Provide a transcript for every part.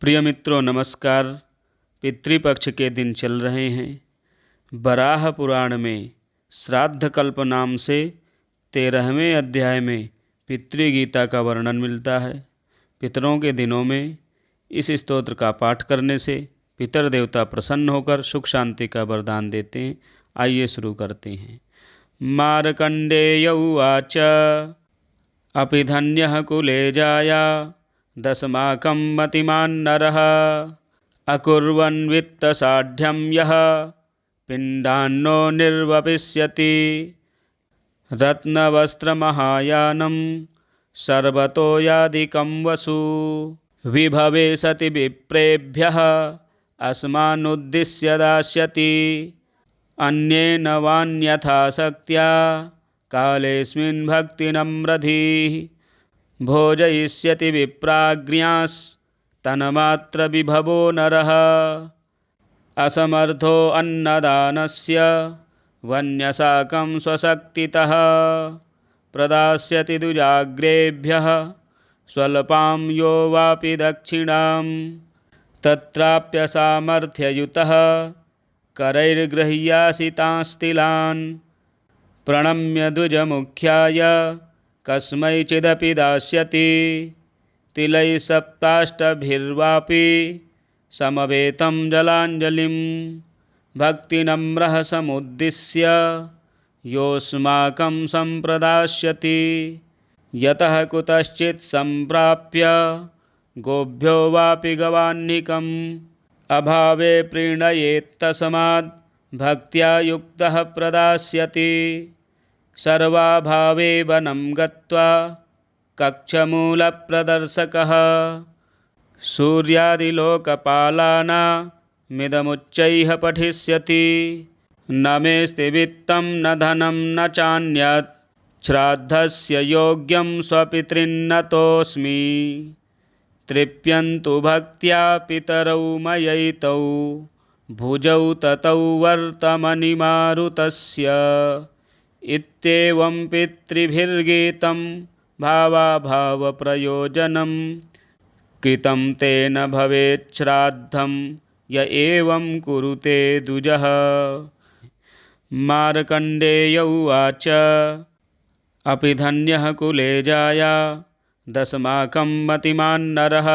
प्रिय मित्रों नमस्कार। पितृपक्ष के दिन चल रहे हैं। वराह पुराण में श्राद्ध कल्प नाम से 13वें अध्याय में पितृगीता का वर्णन मिलता है। पितरों के दिनों में इस स्तोत्र का पाठ करने से पितर देवता प्रसन्न होकर सुख शांति का वरदान देते हैं। आइए शुरू करते हैं। मार्कंडेय उवाच अपि धन्यः कुले जाया दशमाकं मतिमान्नरः अकुर्वन् वित्तसाढ्यं यः पिण्डान्नो निर्वपिष्यति रत्नवस्त्रमहायानं सर्वतो यादिकं वसु विभवे सति विप्रेभ्यः अस्मानुद्दिश्य दास्यति अन्येन वान्यथा शक्त्या कालेऽस्मिन् भक्तिनम्रधीः भोजयिष्यति विप्राज्ञास्तन्मात्रविभवो नरः असमर्थो अन्नदानस्य वन्यशाकं स्वशक्तितः प्रदास्यति दुजाग्रेभ्यः स्वल्पां यो वापि दक्षिणां तत्राप्यसामर्थ्ययुतः करैर्गृह्यासितांस्तिलान् प्रणम्य द्विजमुख्याय कस्मैचिदपि दास्यति तिलैः सप्ताष्टभिर्वापि समवेतं जलाञ्जलिं भक्तिनम्रः समुद्दिश्य योऽस्माकं सम्प्रदास्यति यतः कुतश्चित् सम्प्राप्य गोभ्यो वापि गवान्निकम् अभावे प्रीणयेत्तस्माद् भक्त्या युक्तः प्रदास्यति सर्वाभावे वनं गत्वा कक्षमूलप्रदर्शकः सूर्यादिलोकपालानामिदमुच्चैः पठिष्यति न मेऽस्ति वित्तं न धनं न चान्यत् श्राद्धस्य योग्यं स्वपितृन्नतोऽस्मि तृप्यन्तु भक्त्या पितरौ मयैतौ भुजौ ततौ वर्तमनिमारुतस्य इत्येवं पितृभिर्गीतं भावाभावप्रयोजनं कृतं तेन भवेत् श्राद्धं य एवं कुरुते द्विजः। मार्कण्डेय उवाच अपि धन्यः कुले जाया दशमाकं मतिमान्नरः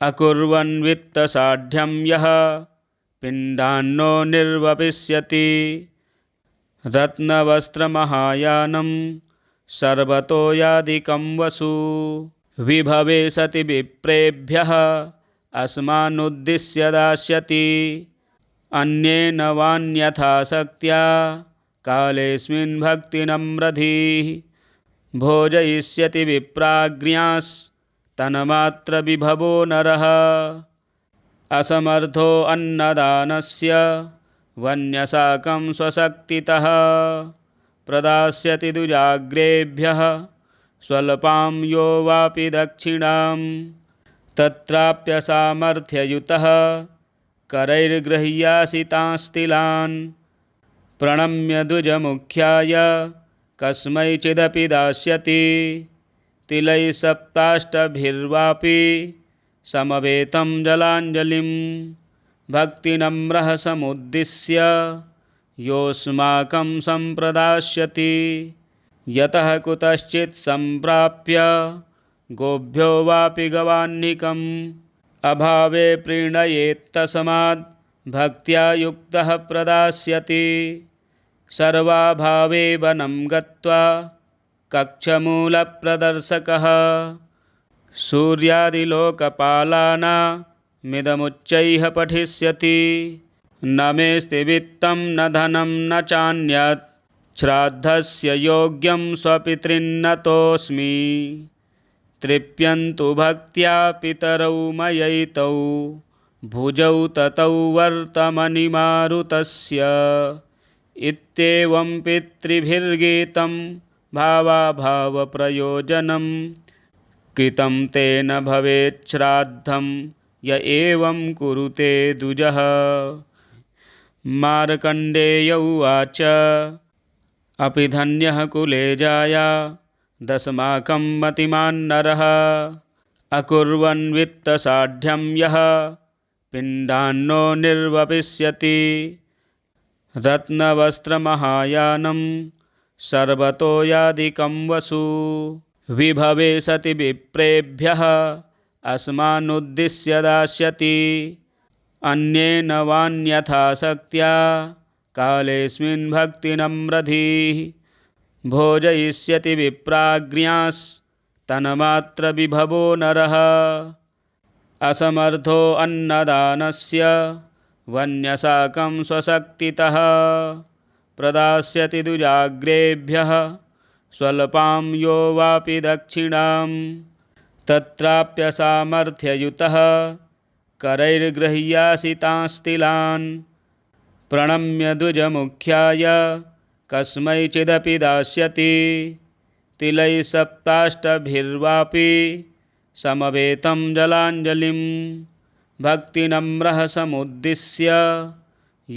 अकुर्वन् वित्तसाढ्यं यः पिण्डान्नो निर्वपिष्यति रत्नवस्त्रमहायानं सर्वतो यादिकं वसु विभवे सति विप्रेभ्यः अस्मानुद्दिश्य दास्यति अन्येन वान्यथा शक्त्या कालेऽस्मिन् भक्तिनम्रधीः भोजयिष्यति विप्राज्ञास्तन्मात्रविभवो नरः असमर्थो अन्नदानस्य वन्यशाकं स्वशक्तितः प्रदास्यति दुजाग्रेभ्यः स्वल्पां यो वापि दक्षिणां तत्राप्यसामर्थ्ययुतः करैर्गृह्यासितांस्तिलान् प्रणम्य द्विजमुख्याय कस्मैचिदपि दास्यति तिलैः सप्ताष्टभिर्वापि समवेतं जलाञ्जलिं भक्तिनम्रः समुद्दिश्य योऽस्माकं सम्प्रदास्यति यतः कुतश्चित् सम्प्राप्य गोभ्यो वापि गवान्निकम् अभावे प्रीणयेत्तस्माद् भक्त्या युक्तः प्रदास्यति सर्वाभावे वनं गत्वा कक्षमूलप्रदर्शकः सूर्यादिलोकपालानामिदमुच्चैः पठिष्यति न मेऽस्ति वित्तं न धनं न चान्यत् श्राद्धस्य योग्यं स्वपितृन्नतोऽस्मि तृप्यन्तु भक्त्या पितरौ मयैतौ भुजौ ततौ वर्तमनिमारुतस्य इत्येवं पितृभिर्गीतं भावाभावप्रयोजनं कृतं तेन भवेत् श्राद्धं य एवं कुरुते द्विजः। मार्कण्डेय उवाच अपि धन्यः कुले जाया दशमाकं मतिमान्नरः अकुर्वन् वित्तसाढ्यं यः पिण्डान्नो निर्वपिष्यति रत्नवस्त्रमहायानं सर्वतो यादिकं वसु विभवे सति विप्रेभ्यः अस्मानुद्दिश्य दास्यति अन्येन वान्यथा शक्त्या कालेऽस्मिन् भक्तिनम्रधीः भोजयिष्यति विप्राज्ञास्तन्मात्रविभवो नरः असमर्थो अन्नदानस्य वन्यशाकं स्वशक्तितः प्रदास्यति दुजाग्रेभ्यः स्वल्पां यो वापि दक्षिणां तत्राप्यसामर्थ्ययुतः करैर्गृह्यासितांस्तिलान् प्रणम्य द्विजमुख्याय कस्मैचिदपि दास्यति तिलैः सप्ताष्टभिर्वापि समवेतं जलाञ्जलिं भक्तिनम्रः समुद्दिश्य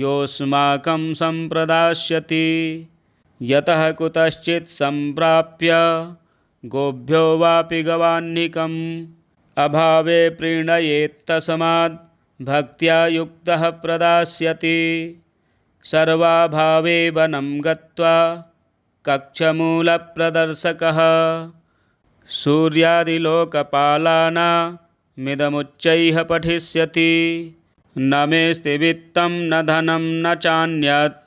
योऽस्माकं सम्प्रदास्यति यतः कुतश्चित् सम्प्राप्य गोभ्यो वापि गवान्निकम् अभावे प्रीणयेत्तस्माद् भक्त्या युक्तः प्रदास्यति सर्वाभावे वनं गत्वा कक्षमूलप्रदर्शकः सूर्यादिलोकपालानामिदमुच्चैः पठिष्यति न मेऽस्ति वित्तं न धनं न चान्यत्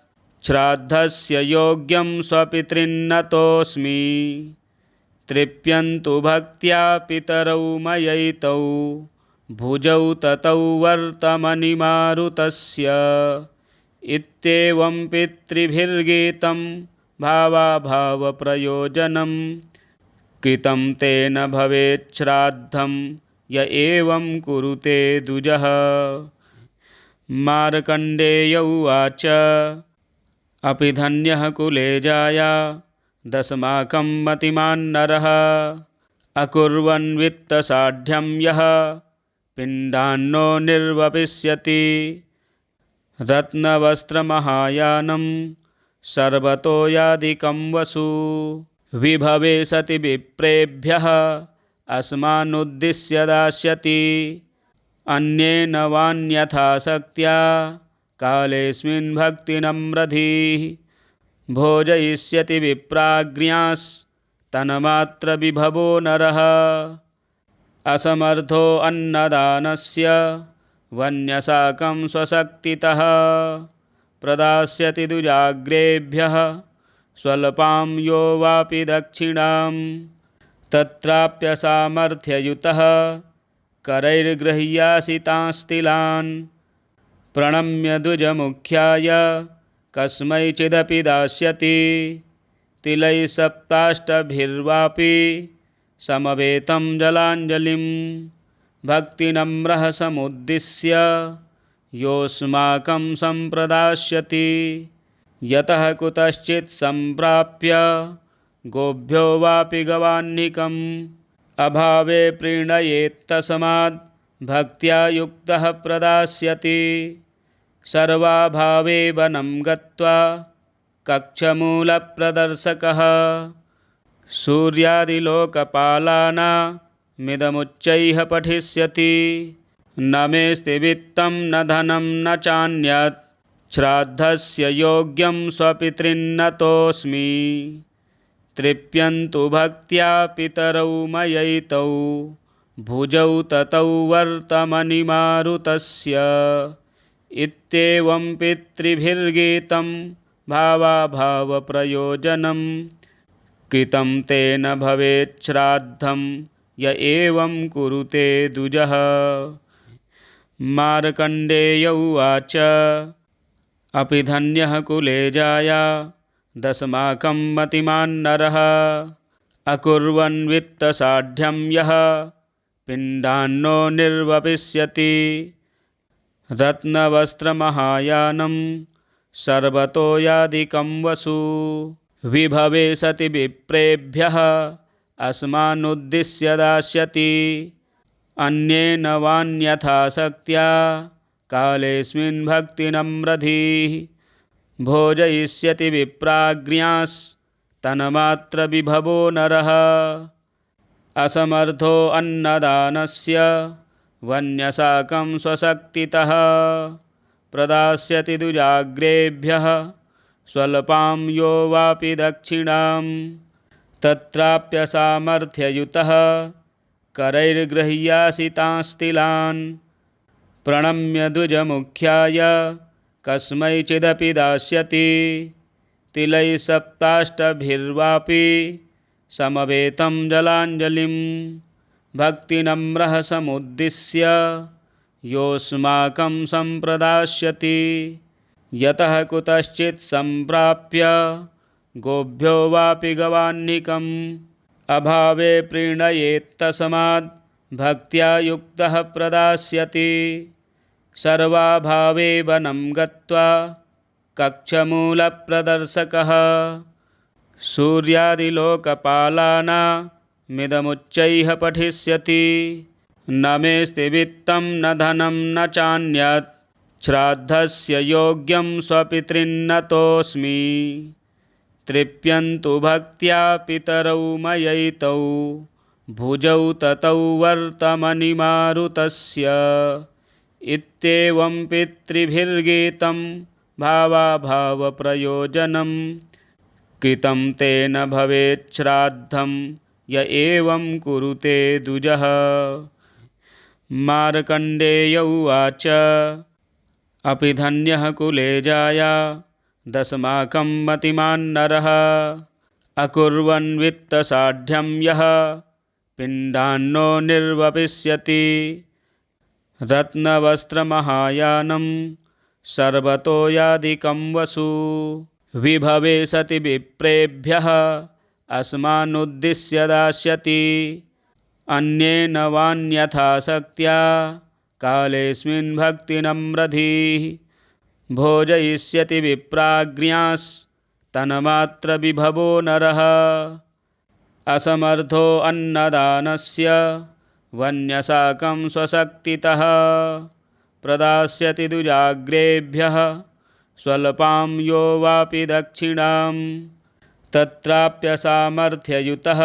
श्राद्धस्य योग्यं स्वपितॄन्नतोऽस्मि तृप्यन्तु भक्त्या पितरौ मयैतौ भुजौ ततौ वर्तमनिमारुतस्य इत्येवं पितृभिर्गीतं भावाभावप्रयोजनं कृतं तेन भवेत् श्राद्धं य एवं कुरुते द्विजः। मार्कण्डेय उवाच अपि धन्यः कुले जाया दशमाकं मतिमान् नरः अकुर्वन् वित्तसाढ्यं यः पिण्डान्नो निर्वपिष्यति रत्नवस्त्रमहायानं सर्वतो यादिकं वसु विभवे सति विप्रेभ्यः अस्मानुद्दिश्य दास्यति अन्येन वान्यथा शक्त्या कालेऽस्मिन् भक्तिनम्रधीः भोजयिष्यति विप्राज्ञास्तन्मात्रविभवो नरः असमर्थो अन्नदानस्य वन्यशाकं स्वशक्तितः प्रदास्यति दुजाग्रेभ्यः स्वल्पां यो वापि दक्षिणां तत्राप्यसामर्थ्ययुतः करैर्गृह्यासितांस्तिलान् प्रणम्य द्विजमुख्याय कस्मैचिदपि दास्यति तिलैः सप्ताष्टभिर्वापि समवेतं जलाञ्जलिं भक्तिनम्रः समुद्दिश्य योऽस्माकं सम्प्रदास्यति यतः कुतश्चित् सम्प्राप्य गोभ्यो वापि गवान्निकम् अभावे प्रीणयेत्तस्माद् भक्त्या युक्तः प्रदास्यति सर्वाभावे वनं गत्वा कक्षमूलप्रदर्शकः सूर्यादिलोकपालानामिदमुच्चैः पठिष्यति न मेऽस्ति वित्तं न धनं न चान्यत् श्राद्धस्य योग्यं स्वपितॄन्नतोऽस्मि तृप्यन्तु भक्त्या पितरौ मयैतौ भुजौ ततौ वर्तमनिमारुतस्य इत्येवं पितृभिर्गीतं भावाभावप्रयोजनं कृतं तेन भवेत् श्राद्धं य एवं कुरुते द्विजः। मार्कण्डेय उवाच अपि धन्यः कुले जाया दशमाकं मतिमान् नरः अकुर्वन् वित्तसाढ्यं यः पिण्डान्नो निर्वपिष्यति रत्नवस्त्रमहायानं सर्वतो यादिकं वसु विभवे सति विप्रेभ्यः अस्मानुद्दिश्य दास्यति अन्येन वान्यथा शक्त्या कालेऽस्मिन् भक्तिनम्रधीः भोजयिष्यति विप्राज्ञास्तन्मात्रविभवो नरः असमर्थो अन्नदानस्य वन्यसाकं स्वशक्तितः प्रदास्यति दुजाग्रेभ्यः स्वल्पां यो वापि दक्षिणां तत्राप्यसामर्थ्ययुतः करैर्गृह्यासितांस्तिलान् प्रणम्य द्विजमुख्याय कस्मैचिदपि दास्यति तिलैः सप्ताष्टभिर्वापि समवेतं जलाञ्जलिं भक्तिनम्रः समुद्दिश्य योऽस्माकं सम्प्रदास्यति यतः कुतश्चित् सम्प्राप्य गोभ्यो वापि गवान्निकम् अभावे प्रीणयेत्तस्माद् भक्त्या युक्तः प्रदास्यति सर्वाभावे वनं गत्वा कक्षमूलप्रदर्शकः सूर्यादिलोकपालानामिदमुच्चैः पठिष्यति न मेऽस्ति वित्तं न धनं न चान्यत् श्राद्धस्य योग्यं स्वपितॄन्नतोऽस्मि तृप्यन्तु भक्त्या पितरौ मयैतौ भुजौ ततौ वर्तमनिमारुतस्य इत्येवं पितृभिर्गीतं भावाभावप्रयोजनं कृतं तेन भवेत् श्राद्धं य एवं कुरुते द्विजः। मार्कण्डेय उवाच अपि धन्यः कुले जाया दशमाकं मतिमान्नरः अकुर्वन् वित्तसाढ्यं यः पिण्डान्नो निर्वपिष्यति रत्नवस्त्रमहायानं सर्वतो यादिकं वसु विभवे सति विप्रेभ्यः अस्मानुद्दिश्य दास्यति अन्येन वान्यथा शक्त्या कालेऽस्मिन् भक्तिनम्रधीः भोजयिष्यति विप्राज्ञास्तन्मात्रविभवो नरः असमर्थो अन्नदानस्य वन्यसाकं स्वशक्तितः प्रदास्यति दुजाग्रेभ्यः स्वल्पां यो वापि दक्षिणां तत्राप्यसामर्थ्ययुतः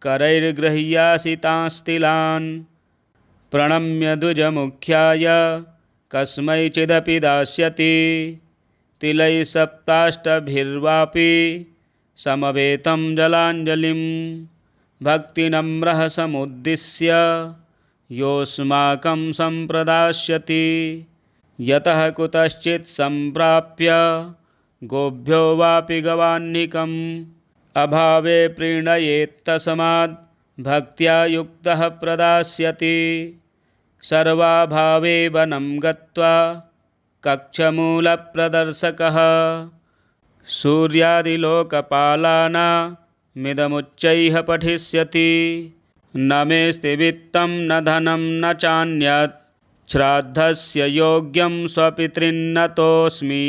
करैर्गृह्यासितांस्तिलान् प्रणम्य द्विजमुख्याय कस्मैचिदपि दास्यति तिलैः सप्ताष्टभिर्वापि समवेतं जलाञ्जलिं भक्तिनम्रः समुद्दिश्य योऽस्माकं सम्प्रदास्यति यतः कुतश्चित् सम्प्राप्य गोभ्यो वापि गवान्निकम् अभावे प्रीणयेत्तस्माद् भक्त्या युक्तः प्रदास्यति सर्वाभावे वनं गत्वा कक्षमूलप्रदर्शकः सूर्यादिलोकपालानामिदमुच्चैः पठिष्यति न मेऽस्ति वित्तं न धनं न चान्यत् श्राद्धस्य योग्यं स्वपितॄन्नतोऽस्मि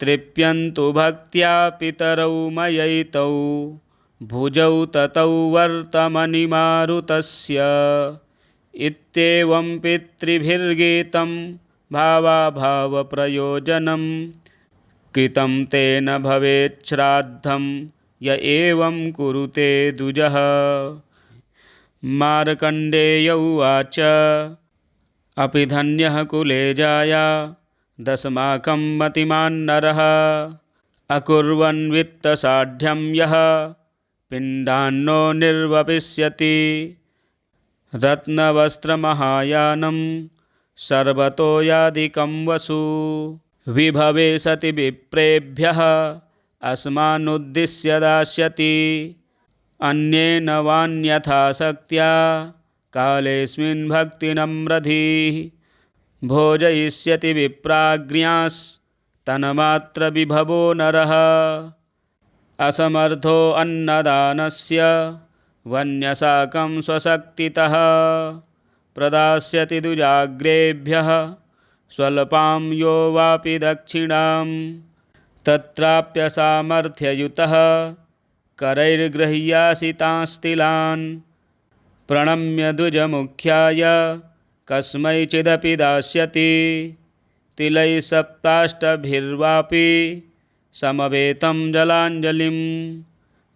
तृप्यन्तु भक्त्या पितरौ मयैतौ भुजौ ततौ वर्तमनिमारुतस्य इत्येवं पितृभिर्गीतं भावाभावप्रयोजनं कृतं तेन भवेत् श्राद्धं य एवं कुरुते द्विजः। मार्कण्डेय उवाच अपि धन्यः कुले जाया दशमाकं मतिमान्नरः अकुर्वन् वित्तसाढ्यं यः पिण्डान्नो निर्वपिष्यति रत्नवस्त्रमहायानं सर्वतो यादिकं वसु विभवे सति विप्रेभ्यः अस्मानुद्दिश्य दास्यति अन्येन वान्यथा शक्त्या कालेऽस्मिन् भक्तिनम्रधीः भोजयिष्यति विप्राज्ञास्तन्मात्रविभवो नरः असमर्थो अन्नदानस्य वन्यसाकं स्वशक्तितः प्रदास्यति दुजाग्रेभ्यः स्वल्पां यो वापि दक्षिणां तत्राप्यसामर्थ्ययुतः करैर्गृह्यासितांस्तिलान् प्रणम्य द्विजमुख्याय कस्मैचिदपि दास्यति तिलैः सप्ताष्टभिर्वापि समवेतं जलाञ्जलिं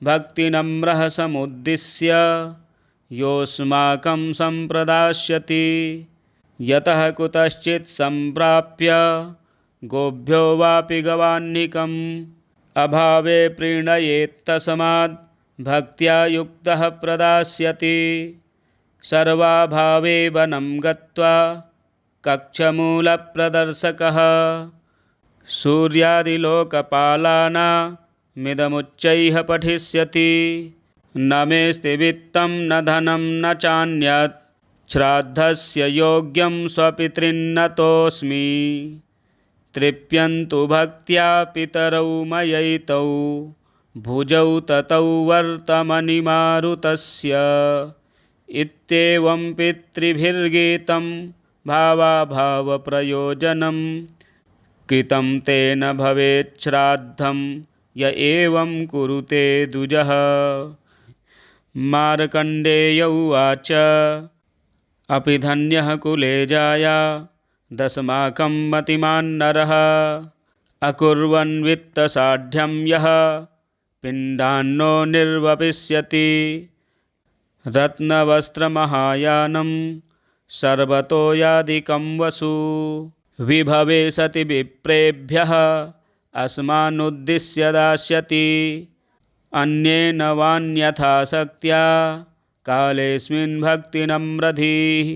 भक्तिनम्रः समुद्दिश्य योऽस्माकं सम्प्रदास्यति। यतः कुतश्चित् सम्प्राप्य गोभ्यो वापि गवान्निकम् अभावे प्रीणयेत्तस्माद् भक्त्या युक्तः प्रदास्यति। सर्वाभावे वनं गत्वा कक्षमूलप्रदर्शकः सूर्यादिलोकपालानामिदमुच्चैः पठिष्यति। न मेऽस्ति वित्तं न धनं न चान्यत् श्राद्धस्य योग्यं स्वपितॄन्नतोऽस्मि। तृप्यन्तु भक्त्या पितरौ मयैतौ भुजौ ततौ वर्तमनिमारुतस्य। इत्येवं पितृभिर्गीतं भावाभावप्रयोजनं कृतं तेन भवेत् श्राद्धं य एवं कुरुते द्विजः। मार्कण्डेय उवाच अपि धन्यः कुले जाया दशमाकं मतिमान् नरः अकुर्वन् वित्तसाढ्यं यः पिण्डान्नो निर्वपिष्यति। रत्नवस्त्रमहायानं सर्वतो यादिकं वसु विभवे सति विप्रेभ्यः अस्मानुद्दिश्य दास्यति। अन्येन वान्यथा शक्त्या कालेऽस्मिन् भक्तिनम्रधीः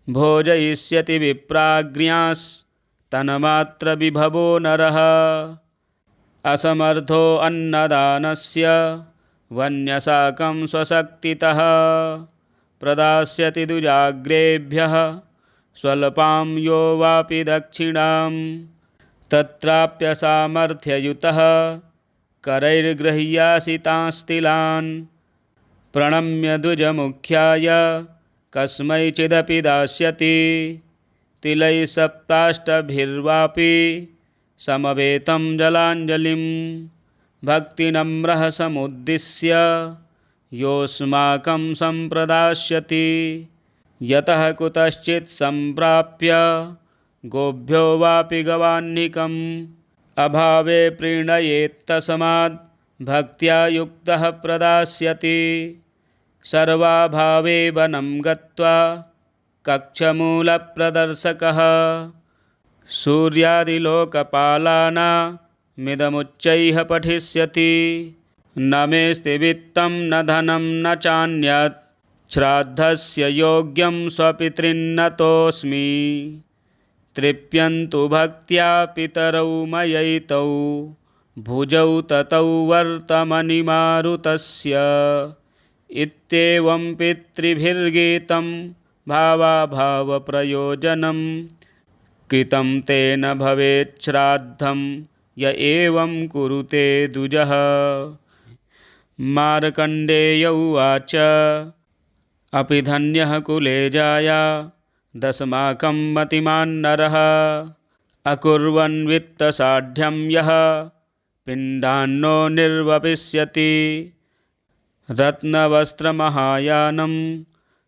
भोजयिष्यति विप्राज्ञास्तन्मात्रविभवो नरः। असमर्थो अन्नदानस्य वन्यसाकं स्वशक्तितः प्रदास्यति द्विजाग्रेभ्यः स्वल्पां यो वापि दक्षिणां। तत्राप्यसामर्थ्ययुतः करैर्गृह्यासितांस्तिलान् प्रणम्य द्विजमुख्याय कस्मैचिदपि दास्यति। तिलैः सप्ताष्टभिर्वापि समवेतं जलाञ्जलिं भक्तिनम्रः समुद्दिश्य योऽस्माकं सम्प्रदास्यति। यतः कुतश्चित् सम्प्राप्य गोभ्यो वापि गवान्निकम् अभावे प्रीणयेत्तस्माद् भक्त्या युक्तः प्रदास्यति। सर्वाभावे वनं गत्वा कक्षमूलप्रदर्शकः सूर्यादिलोकपालानामिदमुच्चैः पठिष्यति। न मेऽस्ति वित्तं न धनं न चान्यत् श्राद्धस्य योग्यं स्वपितॄन्नतोऽस्मि। तृप्यन्तु भक्त्या पितरौ मयैतौ भुजौ ततौ वर्तमनिमारुतस्य। इत्येवं पितृभिर्गीतं भावाभावप्रयोजनं कृतं तेन भवेत् श्राद्धं य एवं कुरुते द्विजः। मार्कण्डेय उवाच अपि धन्यः कुले जाया दशमाकं मतिमान् नरः अकुर्वन् वित्तसाढ्यं यः पिण्डान्नो निर्वपिष्यति। रत्नवस्त्रमहायानं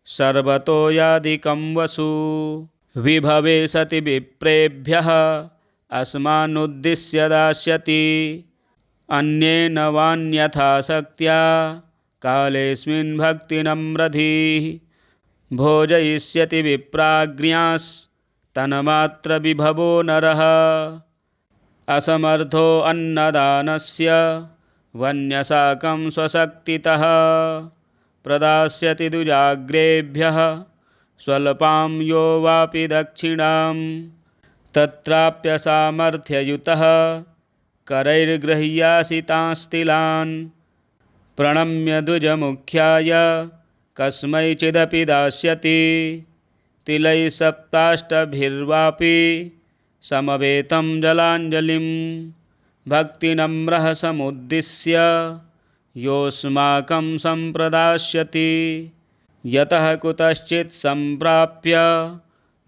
सर्वतो यादिकं वसु विभवे सति विप्रेभ्यः अस्मानुद्दिश्य दास्यति। अन्येन वान्यथा शक्त्या कालेऽस्मिन् भक्तिनम्रधीः भोजयिष्यति विप्राज्ञास्तन्मात्रविभवो नरः। असमर्थो अन्नदानस्य वन्यसाकं स्वशक्तितः प्रदास्यति द्विजाग्रेभ्यः स्वल्पां यो वापि दक्षिणां। तत्राप्यसामर्थ्ययुतः करैर्गृह्यासितांस्तिलान् प्रणम्य द्विजमुख्याय कस्मैचिदपि दास्यति। तिलैः सप्ताष्टभिर्वापि समवेतं जलाञ्जलिं भक्तिनम्रः समुद्दिश्य योऽस्माकं सम्प्रदास्यति। यतः कुतश्चित् सम्प्राप्य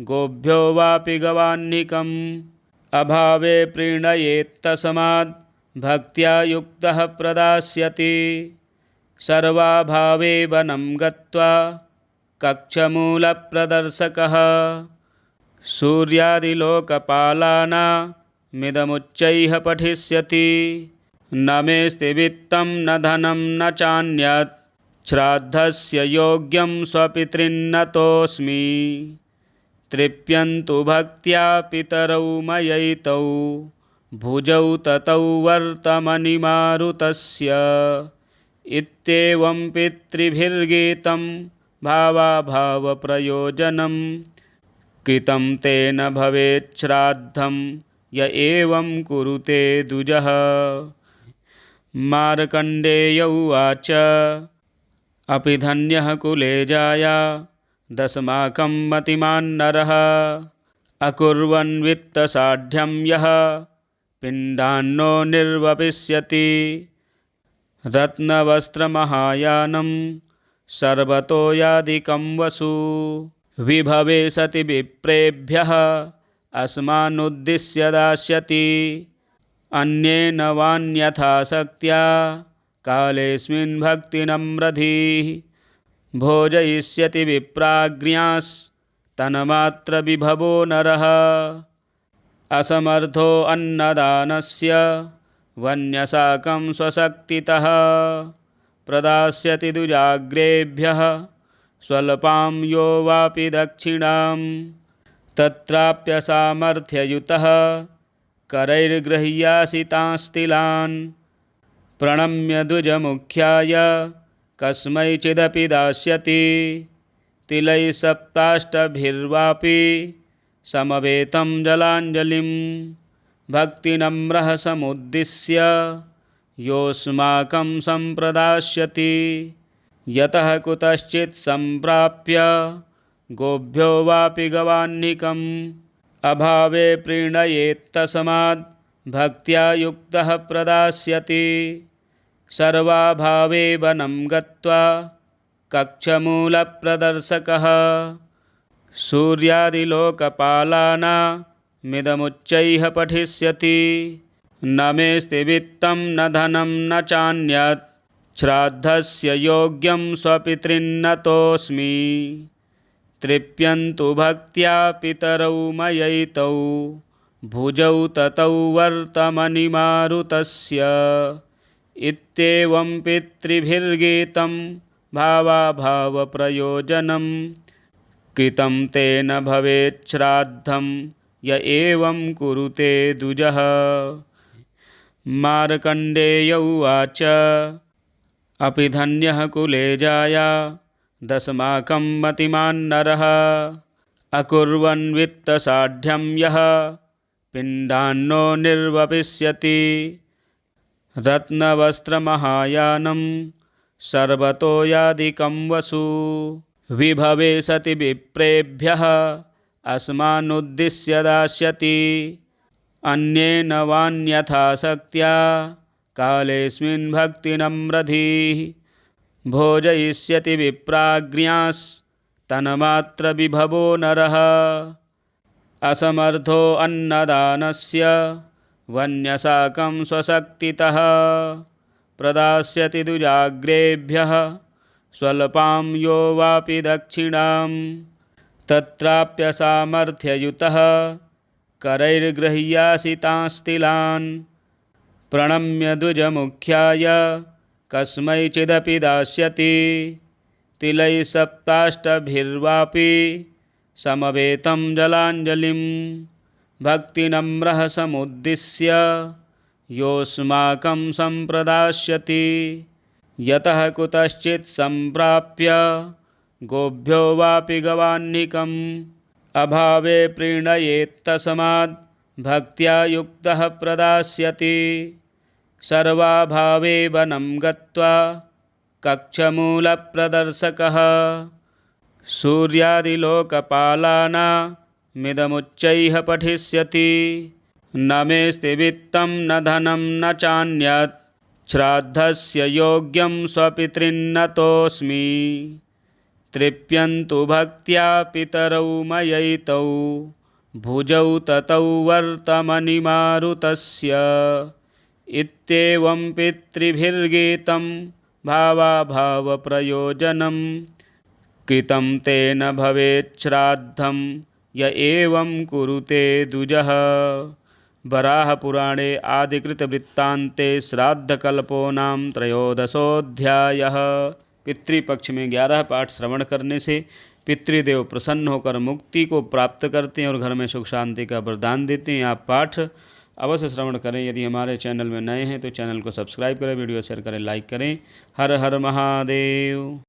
गोभ्यो वापि गवान्निकम् अभावे प्रीणयेत्तस्माद् भक्त्या युक्तः प्रदास्यति। सर्वाभावे वनं गत्वा कक्षमूलप्रदर्शकः सूर्यादिलोकपालानामिदमुच्चैः पठिष्यति। न मेऽस्ति वित्तं न धनं न चान्यत् श्राद्धस्य योग्यं स्वपितॄन्न तोऽस्मि। तृप्यन्तु भक्त्या पितरौ मयैतौ भुजौ ततौ वर्तमनि मारुतस्य। इत्येवं पितृभिर्गीतं भावाभावप्रयोजनं कृतं तेन भवेत् श्राद्धं य एवं कुरुते द्विजः। मार्कण्डेय उवाच अपि धन्यः कुले जाया दशमाकं मतिमान्नरः अकुर्वन् वित्तसाढ्यं यः पिण्डान्नो निर्वपिष्यति। रत्नवस्त्रमहायानं सर्वतो यादिकं वसु विभवे सति विप्रेभ्यः अस्मानुद्दिश्य दास्यति। अन्येन वान्यथा शक्त्या कालेऽस्मिन् भक्तिनम्रधीः भोजयिष्यति विप्राज्ञास्तन्मात्रविभवो नरः। असमर्थो अन्नदानस्य वन्यसाकं स्वशक्तितः प्रदास्यति दुजाग्रेभ्यः स्वल्पां यो वापि दक्षिणां। तत्राप्यसामर्थ्ययुतः करैर्गृह्यासितांस्तिलान् प्रणम्य द्विजमुख्याय कस्मैचिदपि दास्यति। तिलैः सप्ताष्टभिर्वापि समवेतं जलाञ्जलिं भक्तिनम्रः समुद्दिश्य योऽस्माकं सम्प्रदास्यति। यतः कुतश्चित् सम्प्राप्य गोभ्यो वापि गवाह्निकम् अभावे प्रीणयेत्तस्माद् भक्त्या युक्तः प्रदास्यति। सर्वाभावे वनं गत्वा कक्षमूलप्रदर्शकः सूर्यादिलोकपालानामिदमुच्चैः पठिष्यति। न मेऽस्ति वित्तं न धनं न चान्यत् श्राद्धस्य योग्यं स्वपितॄन्न तोऽस्मि। तृप्यन्तु भक्त्या पितरौ मयैतौ भुजौ ततौ वर्तमनि मारुतस्य। इत्येवं पितृभिर्गीतं भावाभावप्रयोजनं कृतं तेन भवेत् श्राद्धं य एवं कुरुते द्विजः। मार्कण्डेय उवाच अपि धन्यः कुले जाया दशमाकं मतिमान्नरः अकुर्वन् वित्तसाढ्यं यः पिण्डान्नो निर्वपिष्यति। रत्नवस्त्रमहायानं सर्वतो यादिकं वसु विभवे सति विप्रेभ्यः अस्मानुद्दिश्य दास्यति। अन्येन वान्यथा शक्त्या कालेऽस्मिन् भक्तिनम्रधीः भोजयिष्यति विप्राज्ञास्तन्मात्रविभवो नरः। असमर्थो अन्नदानस्य वन्यसाकं स्वशक्तितः प्रदास्यति दुजाग्रेभ्यः स्वल्पां यो वापि दक्षिणां। तत्राप्यसामर्थ्ययुतः करैर्गृह्यासितांस्तिलान् प्रणम्य द्विजमुख्याय कस्मैचिदपि दास्यति। तिलैः सप्ताष्टभिर्वापि समवेतं जलाञ्जलिं भक्तिनम्रः समुद्दिश्य योऽस्माकं सम्प्रदास्यति। यतः कुतश्चित् सम्प्राप्य गोभ्यो वापि गवाह्निकम् अभावे प्रीणयेत्तस्माद् भक्त्या युक्तः प्रदास्यति। सर्वाभावे वनं गत्वा कक्षमूलप्रदर्शकः सूर्यादिलोकपालानामिदमुच्चैः पठिष्यति। न मेऽस्ति वित्तं न धनं न चान्यत् श्राद्धस्य योग्यं स्वपितॄन्न तोऽस्मि। तृप्यन्तु भक्त्या पितरौ मयैतौ भुजौ ततौ वर्तमनि मारुतस्य। इत्येवं पितृभिर्गीतं भावाभावप्रयोजनं कृतं तेन भवेत् श्राद्धं य एवं कुरुते द्विजः। वराहपुराणे आदिकृतवृत्तान्ते श्राद्धकल्पो नाम त्रयोदशोऽध्यायः। पितृपक्ष में 11 पाठ श्रवण करने से पितृदेव प्रसन्न होकर मुक्ति को प्राप्त करते हैं और घर में सुख शांति का वरदान देते हैं। आप पाठ अवश्य श्रवण करें। यदि हमारे चैनल में नए हैं तो चैनल को सब्सक्राइब करें, वीडियो शेयर करें, लाइक करें। हर हर महादेव।